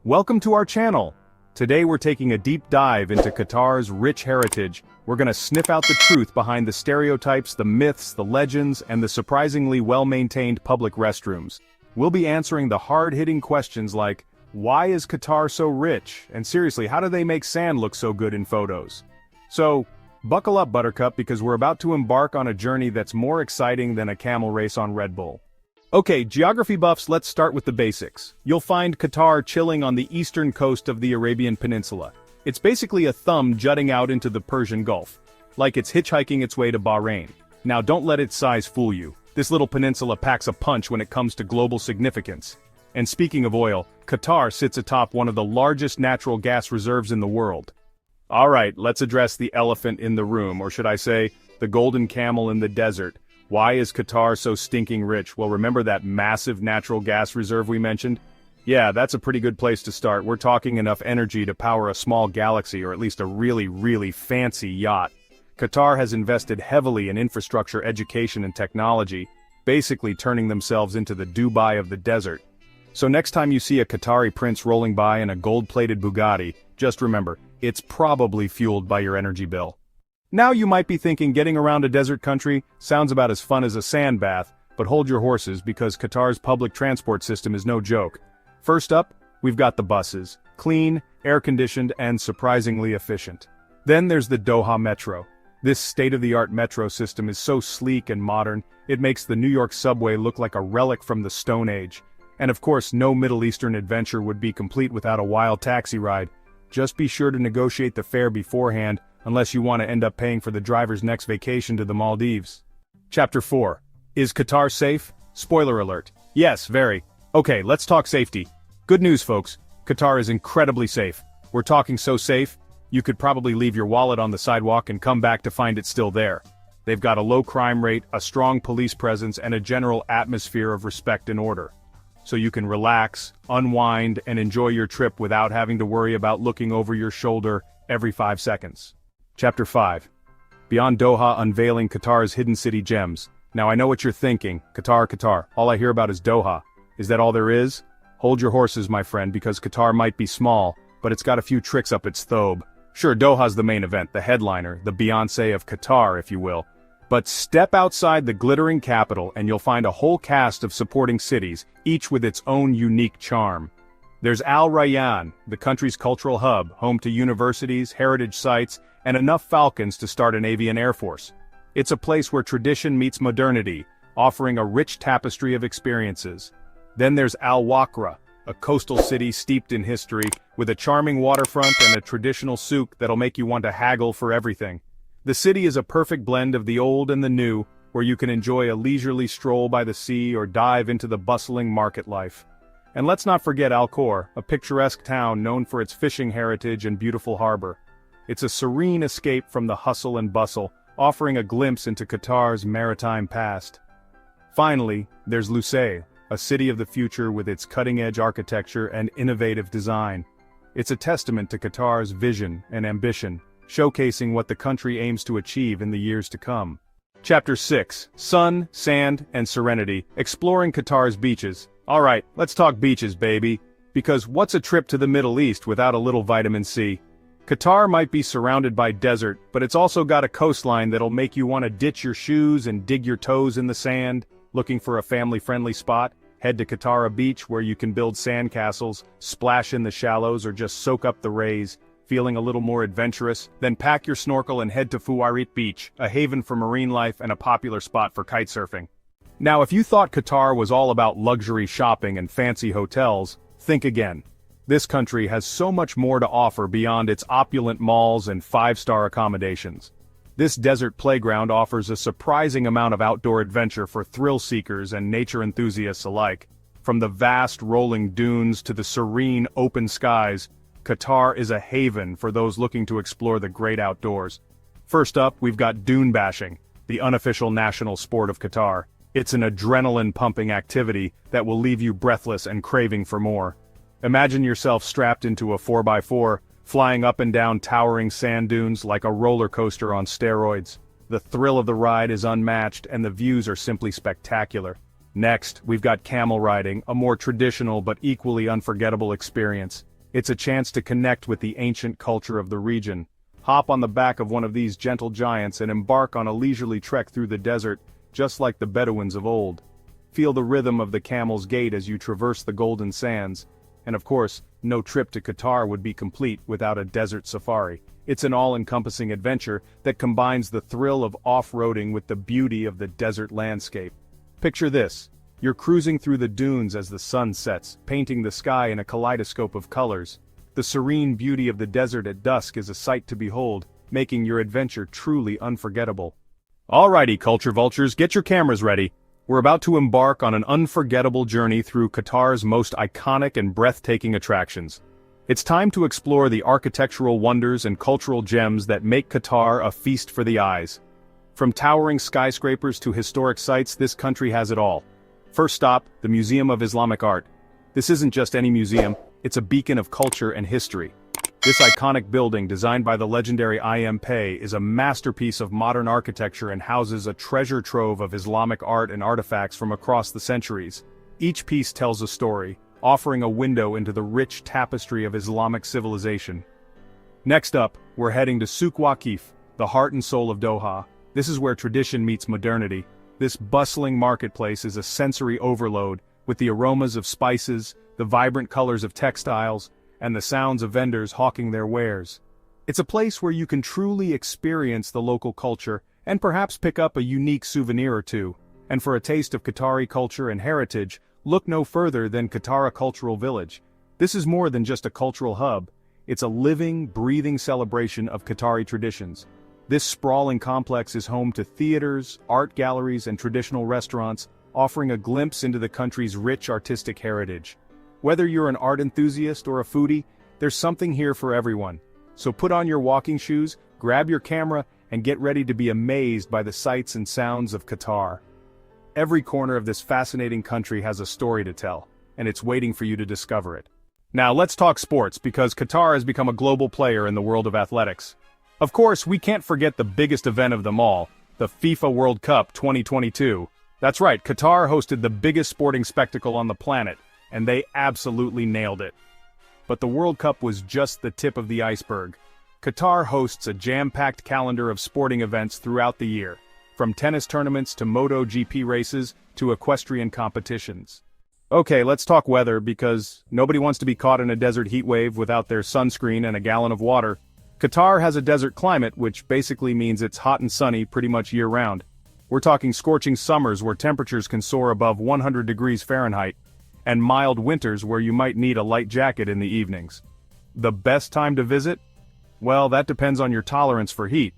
Welcome to our channel. Today we're taking a deep dive into Qatar's rich heritage. We're gonna sniff out the truth behind the stereotypes, the myths, the legends, and the surprisingly well-maintained public restrooms. We'll be answering the hard-hitting questions like, why is Qatar so rich? And seriously, how do they make sand look so good in photos? So, buckle up, Buttercup, because we're about to embark on a journey that's more exciting than a camel race on Red Bull. Okay, geography buffs, let's start with the basics. You'll find Qatar chilling on the eastern coast of the Arabian Peninsula. It's basically a thumb jutting out into the Persian Gulf, like it's hitchhiking its way to Bahrain. Now don't let its size fool you. This little peninsula packs a punch when it comes to global significance. And speaking of oil, Qatar sits atop one of the largest natural gas reserves in the world. Alright, let's address the elephant in the room, or should I say, the golden camel in the desert. Why is Qatar so stinking rich? Well, remember that massive natural gas reserve we mentioned? Yeah, that's a pretty good place to start. We're talking enough energy to power a small galaxy or at least a really fancy yacht. Qatar has invested heavily in infrastructure, education, and technology, basically turning themselves into the Dubai of the desert. So next time you see a Qatari prince rolling by in a gold-plated Bugatti, just remember, it's probably fueled by your energy bill. Now you might be thinking getting around a desert country sounds about as fun as a sand bath, but hold your horses because Qatar's public transport system is no joke. First up, we've got the buses. Clean, air-conditioned, and surprisingly efficient. Then there's the Doha Metro. This state-of-the-art metro system is so sleek and modern, it makes the New York subway look like a relic from the Stone Age. And of course, no Middle Eastern adventure would be complete without a wild taxi ride. Just be sure to negotiate the fare beforehand, unless you want to end up paying for the driver's next vacation to the Maldives. Chapter 4. Is Qatar safe? Spoiler alert. Yes, very. Okay, let's talk safety. Good news, folks. Qatar is incredibly safe. We're talking so safe, you could probably leave your wallet on the sidewalk and come back to find it still there. They've got a low crime rate, a strong police presence, and a general atmosphere of respect and order. So you can relax, unwind, and enjoy your trip without having to worry about looking over your shoulder every 5 seconds. Chapter 5. Beyond Doha, unveiling Qatar's hidden city gems. Now I know what you're thinking, Qatar, all I hear about is Doha. Is that all there is? Hold your horses, my friend, because Qatar might be small, but it's got a few tricks up its thobe. Sure, Doha's the main event, the headliner, the Beyoncé of Qatar, if you will. But step outside the glittering capital and you'll find a whole cast of supporting cities, each with its own unique charm. There's Al Rayyan, the country's cultural hub, home to universities, heritage sites, and enough falcons to start an avian air force. It's a place where tradition meets modernity, offering a rich tapestry of experiences. Then there's Al Wakra, a coastal city steeped in history, with a charming waterfront and a traditional souk that'll make you want to haggle for everything. The city is a perfect blend of the old and the new, where you can enjoy a leisurely stroll by the sea or dive into the bustling market life. And let's not forget Al Khor, a picturesque town known for its fishing heritage and beautiful harbor. It's a serene escape from the hustle and bustle, offering a glimpse into Qatar's maritime past. Finally, there's Lusail, a city of the future with its cutting-edge architecture and innovative design. It's a testament to Qatar's vision and ambition, showcasing what the country aims to achieve in the years to come. Chapter 6. Sun, Sand, and Serenity, exploring Qatar's beaches. Alright, let's talk beaches, baby. Because what's a trip to the Middle East without a little vitamin C? Qatar might be surrounded by desert, but it's also got a coastline that'll make you want to ditch your shoes and dig your toes in the sand. Looking for a family-friendly spot? Head to Qatar Beach where you can build sandcastles, splash in the shallows, or just soak up the rays. Feeling a little more adventurous? Then pack your snorkel and head to Fuwarit Beach, a haven for marine life and a popular spot for kitesurfing. Now if you thought Qatar was all about luxury shopping and fancy hotels, think again. This country has so much more to offer beyond its opulent malls and 5-star accommodations. This desert playground offers a surprising amount of outdoor adventure for thrill seekers and nature enthusiasts alike. From the vast rolling dunes to the serene open skies, Qatar is a haven for those looking to explore the great outdoors. First up, we've got dune bashing, the unofficial national sport of Qatar. It's an adrenaline-pumping activity that will leave you breathless and craving for more. Imagine yourself strapped into a 4x4, flying up and down towering sand dunes like a roller coaster on steroids. The thrill of the ride is unmatched and the views are simply spectacular. Next, we've got camel riding, a more traditional but equally unforgettable experience. It's a chance to connect with the ancient culture of the region. Hop on the back of one of these gentle giants and embark on a leisurely trek through the desert, just like the Bedouins of old. Feel the rhythm of the camel's gait as you traverse the golden sands. And of course, no trip to Qatar would be complete without a desert safari. It's an all-encompassing adventure that combines the thrill of off-roading with the beauty of the desert landscape. Picture this. You're cruising through the dunes as the sun sets, painting the sky in a kaleidoscope of colors. The serene beauty of the desert at dusk is a sight to behold, making your adventure truly unforgettable. Alrighty, culture vultures, get your cameras ready. We're about to embark on an unforgettable journey through Qatar's most iconic and breathtaking attractions. It's time to explore the architectural wonders and cultural gems that make Qatar a feast for the eyes. From towering skyscrapers to historic sites, this country has it all. First stop, the Museum of Islamic Art. This isn't just any museum, it's a beacon of culture and history. This iconic building, designed by the legendary I.M. Pei, is a masterpiece of modern architecture and houses a treasure trove of Islamic art and artifacts from across the centuries. Each piece tells a story, offering a window into the rich tapestry of Islamic civilization. Next up, we're heading to Souk Waqif, the heart and soul of Doha. This is where tradition meets modernity. This bustling marketplace is a sensory overload, with the aromas of spices, the vibrant colors of textiles, and the sounds of vendors hawking their wares. It's a place where you can truly experience the local culture, and perhaps pick up a unique souvenir or two. And for a taste of Qatari culture and heritage, look no further than Qatar Cultural Village. This is more than just a cultural hub, it's a living, breathing celebration of Qatari traditions. This sprawling complex is home to theaters, art galleries, and traditional restaurants, offering a glimpse into the country's rich artistic heritage. Whether you're an art enthusiast or a foodie, there's something here for everyone. So put on your walking shoes, grab your camera, and get ready to be amazed by the sights and sounds of Qatar. Every corner of this fascinating country has a story to tell, and it's waiting for you to discover it. Now let's talk sports, because Qatar has become a global player in the world of athletics. Of course, we can't forget the biggest event of them all, the FIFA World Cup 2022. That's right, Qatar hosted the biggest sporting spectacle on the planet, and they absolutely nailed it. But the World Cup was just the tip of the iceberg. Qatar hosts a jam-packed calendar of sporting events throughout the year, from tennis tournaments to MotoGP races to equestrian competitions. Okay, let's talk weather, because nobody wants to be caught in a desert heat wave without their sunscreen and a gallon of water. Qatar has a desert climate, which basically means it's hot and sunny pretty much year-round. We're talking scorching summers where temperatures can soar above 100 degrees Fahrenheit, and mild winters where you might need a light jacket in the evenings. The best time to visit? Well, that depends on your tolerance for heat.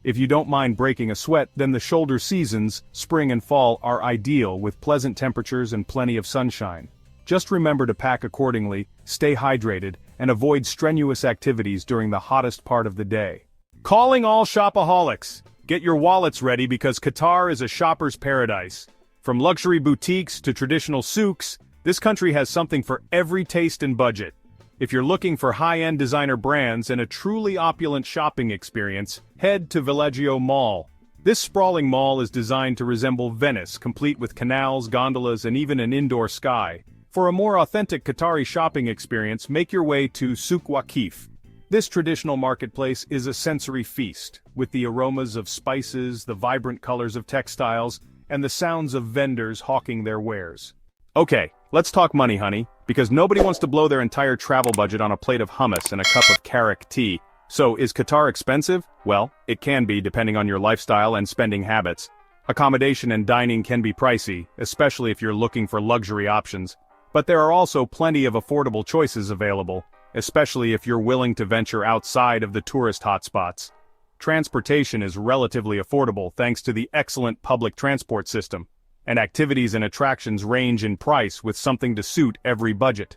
If you don't mind breaking a sweat, then the shoulder seasons, spring and fall, are ideal with pleasant temperatures and plenty of sunshine. Just remember to pack accordingly, stay hydrated, and avoid strenuous activities during the hottest part of the day. Calling all shopaholics! Get your wallets ready, because Qatar is a shopper's paradise. From luxury boutiques to traditional souks, this country has something for every taste and budget. If you're looking for high-end designer brands and a truly opulent shopping experience, head to Villaggio Mall. This sprawling mall is designed to resemble Venice, complete with canals, gondolas, and even an indoor sky. For a more authentic Qatari shopping experience, make your way to Souk Waqif. This traditional marketplace is a sensory feast, with the aromas of spices, the vibrant colors of textiles, and the sounds of vendors hawking their wares. Okay, let's talk money, honey, because nobody wants to blow their entire travel budget on a plate of hummus and a cup of carrot tea. So, is Qatar expensive? Well, it can be depending on your lifestyle and spending habits. Accommodation and dining can be pricey, especially if you're looking for luxury options. But there are also plenty of affordable choices available, especially if you're willing to venture outside of the tourist hotspots. Transportation is relatively affordable thanks to the excellent public transport system, and activities and attractions range in price with something to suit every budget.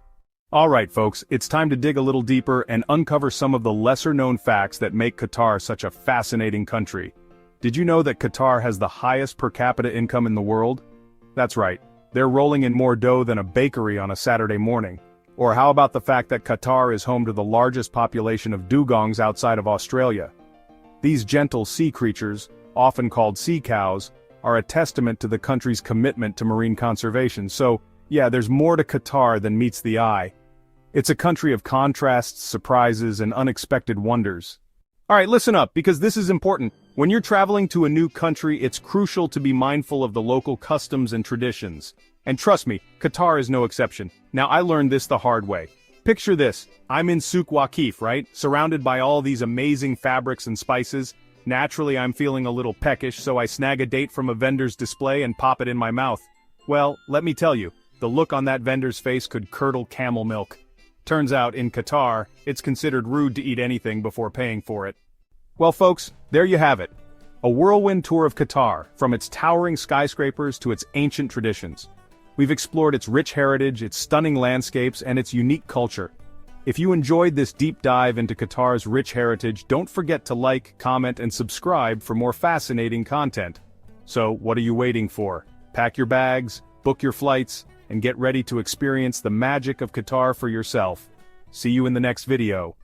Alright folks, it's time to dig a little deeper and uncover some of the lesser-known facts that make Qatar such a fascinating country. Did you know that Qatar has the highest per capita income in the world? That's right, they're rolling in more dough than a bakery on a Saturday morning. Or how about the fact that Qatar is home to the largest population of dugongs outside of Australia? These gentle sea creatures, often called sea cows, are a testament to the country's commitment to marine conservation. So, yeah, there's more to Qatar than meets the eye. It's a country of contrasts, surprises, and unexpected wonders. Alright, listen up, because this is important. When you're traveling to a new country, it's crucial to be mindful of the local customs and traditions. And trust me, Qatar is no exception. Now, I learned this the hard way. Picture this, I'm in Souk Waqif, right? Surrounded by all these amazing fabrics and spices. Naturally, I'm feeling a little peckish, so I snag a date from a vendor's display and pop it in my mouth. Well, let me tell you, the look on that vendor's face could curdle camel milk. Turns out, in Qatar, it's considered rude to eat anything before paying for it. Well folks, there you have it. A whirlwind tour of Qatar, from its towering skyscrapers to its ancient traditions. We've explored its rich heritage, its stunning landscapes, and its unique culture. If you enjoyed this deep dive into Qatar's rich heritage, don't forget to like, comment, and subscribe for more fascinating content. So, what are you waiting for? Pack your bags, book your flights, and get ready to experience the magic of Qatar for yourself. See you in the next video.